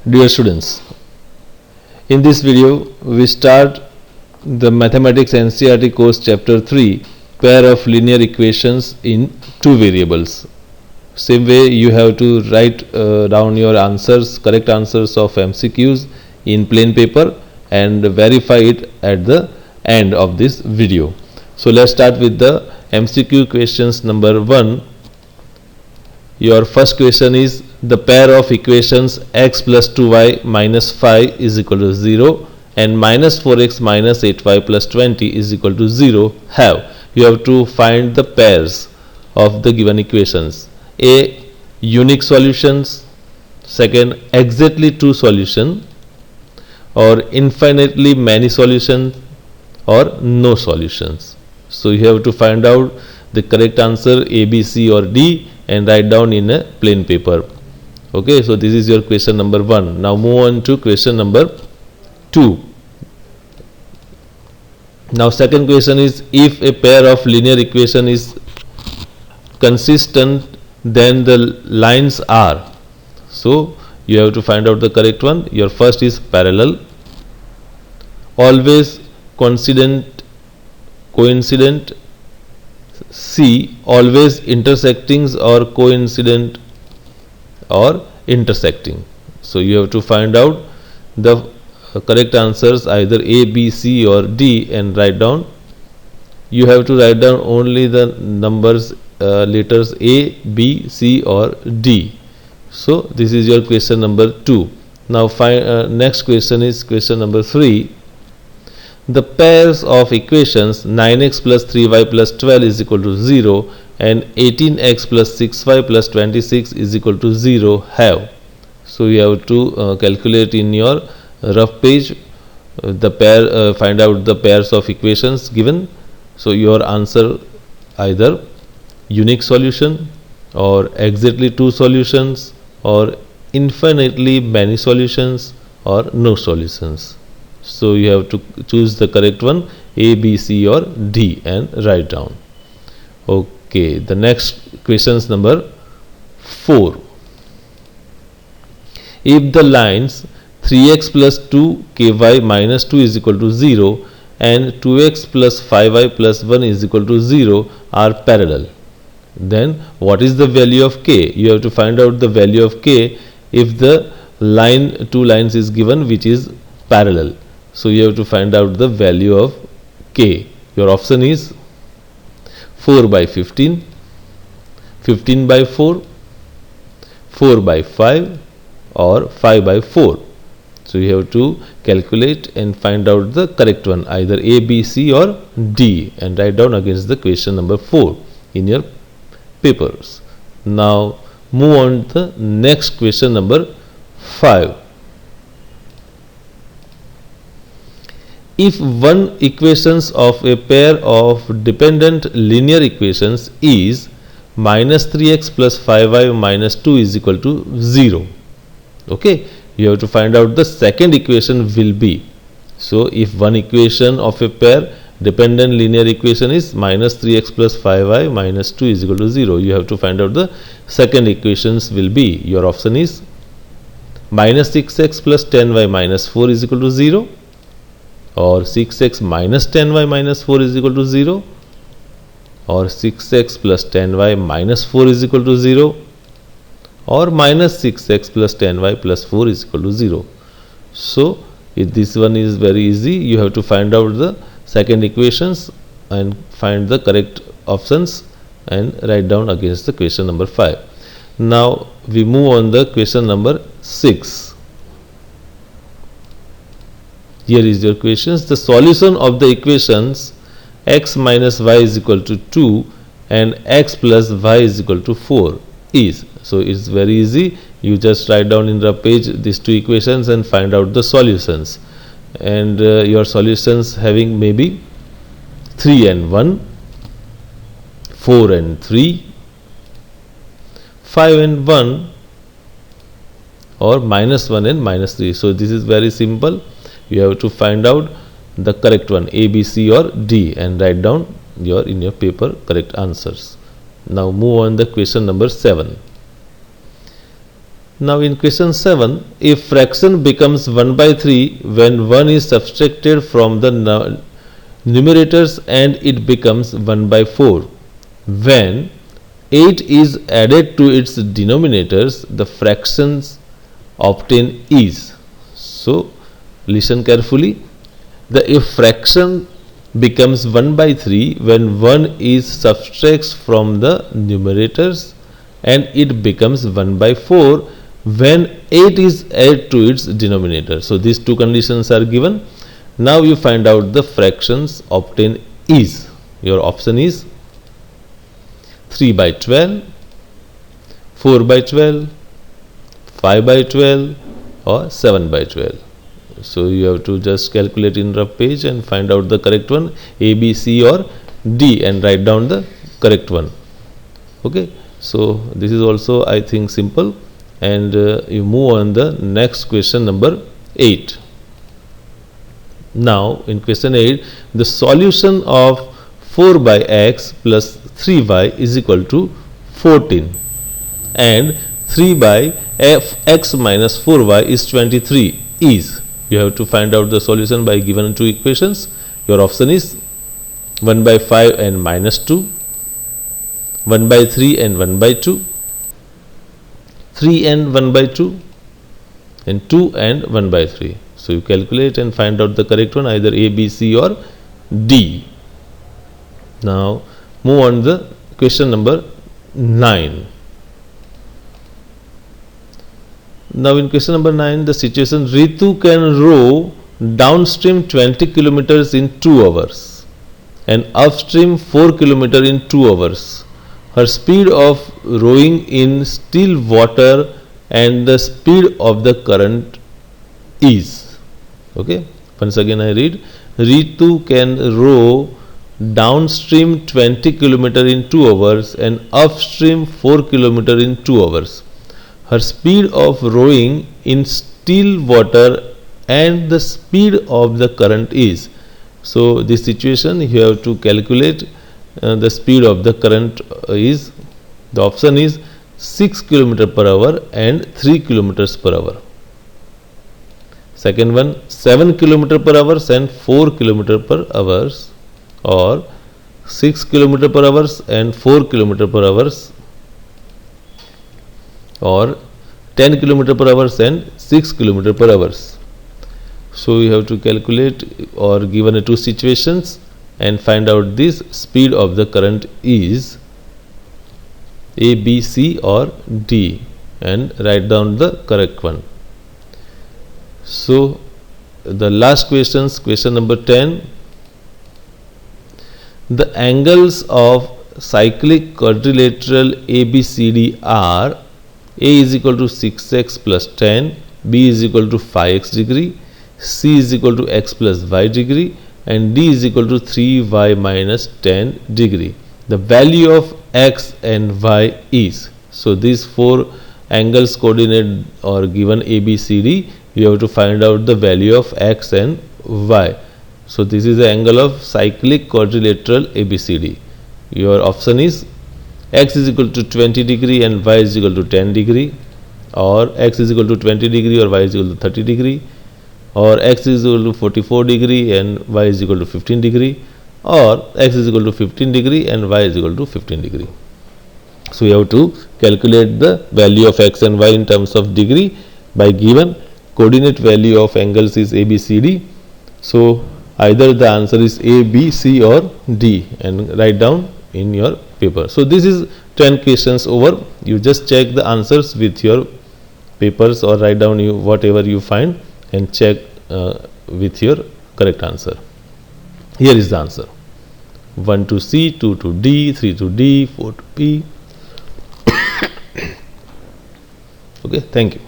Dear students, in this video we start the Mathematics NCERT course chapter 3, pair of linear equations in two variables. Same way you have to write down your answers, correct answers of MCQs in plain paper and verify it at the end of this video. So let's start with the MCQ questions number 1. Your first question is the pair of equations x plus 2y minus 5 is equal to 0 and minus 4x minus 8y plus 20 is equal to 0 have. You have to find the pairs of the given equations. A. Unique solutions. Second, exactly two solution, or infinitely many solutions, or no solutions. So you have to find out the correct answer A, B, C or D and write down in a plain paper. Okay, so this is your question number 1. Now move on to question number 2. Now second question is, if a pair of linear equation is consistent, then the lines are. So you have to find out the correct one. Your first is parallel, always coincident, C, always intersecting or coincident or intersecting. So you have to find out the correct answers, either A, B, C or D, and write down. You have to write down only the numbers, letters A, B, C or D. So this is your question number 2. Now next question is question number 3. The pairs of equations 9x plus 3y plus 12 is equal to 0 and 18x plus 6y plus 26 is equal to 0 have. So you have to calculate in your rough page the pair, find out the pairs of equations given. So your answer either unique solution or exactly two solutions or infinitely many solutions or no solutions. So you have to choose the correct one, A, B, C or D, and write down. Okay, the next question is number 4. If the lines 3x plus 2ky minus 2 is equal to 0 and 2x plus 5y plus 1 is equal to 0 are parallel, then what is the value of k? You have to find out the value of k if the two lines is given which is parallel. So you have to find out the value of k. Your option is 4 by 15, 15 by 4, 4 by 5 or 5 by 4. So you have to calculate and find out the correct one, either A, B, C or D, and write down against the question number 4 in your papers. Now move on to the next question number 5. If one equations of a pair of dependent linear equations is minus 3x plus 5y minus 2 is equal to 0. Okay, you have to find out the second equation will be. So if one equation of a pair dependent linear equation is minus 3x plus 5y minus 2 is equal to 0, you have to find out the second equations will be. Your option is minus 6x plus 10y minus 4 is equal to 0, or 6x minus 10y minus 4 is equal to 0, or 6x plus 10y minus 4 is equal to 0, or minus 6x plus 10y plus 4 is equal to 0. So if this one is very easy. You have to find out the second equations and find the correct options and write down against the question number 5. Now we move on the question number 6. Here is your questions. The solution of the equations x minus y is equal to 2 and x plus y is equal to 4 is. So it's very easy. You just write down in the page these two equations and find out the solutions. And your solutions having maybe 3 and 1, 4 and 3, 5 and 1, or minus 1 and minus 3. So this is very simple. You have to find out the correct one, A, B, C or D, and write down in your paper correct answers. Now move on the question number 7. Now in question 7, a fraction becomes 1 by 3 when 1 is subtracted from the numerators and it becomes 1 by 4. When 8 is added to its denominators, the fractions obtained is. So listen carefully. The fraction becomes 1 by 3 when 1 is subtracted from the numerators and it becomes 1 by 4 when 8 is added to its denominator. So these two conditions are given. Now you find out the fractions obtained is. Your option is 3 by 12, 4 by 12, 5 by 12 or 7 by 12. So you have to just calculate in rough page and find out the correct one, A, B, C or D, and write down the correct one. Okay, so this is also I think simple, and you move on the next question number 8. Now in question 8, the solution of 4 by x plus 3y is equal to 14 and 3 by x minus 4y is 23 is. You have to find out the solution by given two equations. Your option is 1 by 5 and minus 2, 1 by 3 and 1 by 2, 3 and 1 by 2 and 2 and 1 by 3. So you calculate and find out the correct one, either A, B, C or D. Now move on the question number 9. Now in question number 9, the situation: Ritu can row downstream 20 kilometers in 2 hours and upstream 4 kilometers in 2 hours. Her speed of rowing in still water and the speed of the current is. Okay, once again I read: Ritu can row downstream 20 kilometers in 2 hours and upstream 4 kilometers in 2 hours. Her speed of rowing in still water and the speed of the current is. So this situation you have to calculate the speed of the current is. The option is 6 km per hour and 3 km per hour. Second one, 7 km per hour and 4 km per hour, or 6 km per hour and 4 km per hour, or 10 km per hour and 6 km per hour. So you have to calculate or given two situations and find out this speed of the current is A, B, C or D, and write down the correct one. So the last questions, question number 10. The angles of cyclic quadrilateral ABCD are: A is equal to 6x plus 10, B is equal to 5x degree, C is equal to x plus y degree, and D is equal to 3y minus 10 degree. The value of x and y is. So these four angles coordinate or given ABCD, you have to find out the value of x and y. So this is the angle of cyclic quadrilateral ABCD. Your option is x is equal to 20 degree and y is equal to 10 degree, or x is equal to 20 degree or y is equal to 30 degree, or x is equal to 44 degree and y is equal to 15 degree, or x is equal to 15 degree and y is equal to 15 degree. So you have to calculate the value of x and y in terms of degree by given coordinate value of angles is ABCD. So either the answer is A, B, C or D, and write down in your paper. So this is 10 questions over. You just check the answers with your papers or write down whatever you find and check with your correct answer. Here is the answer: 1 to C, 2 to D, 3 to D, 4 to P. Okay, thank you.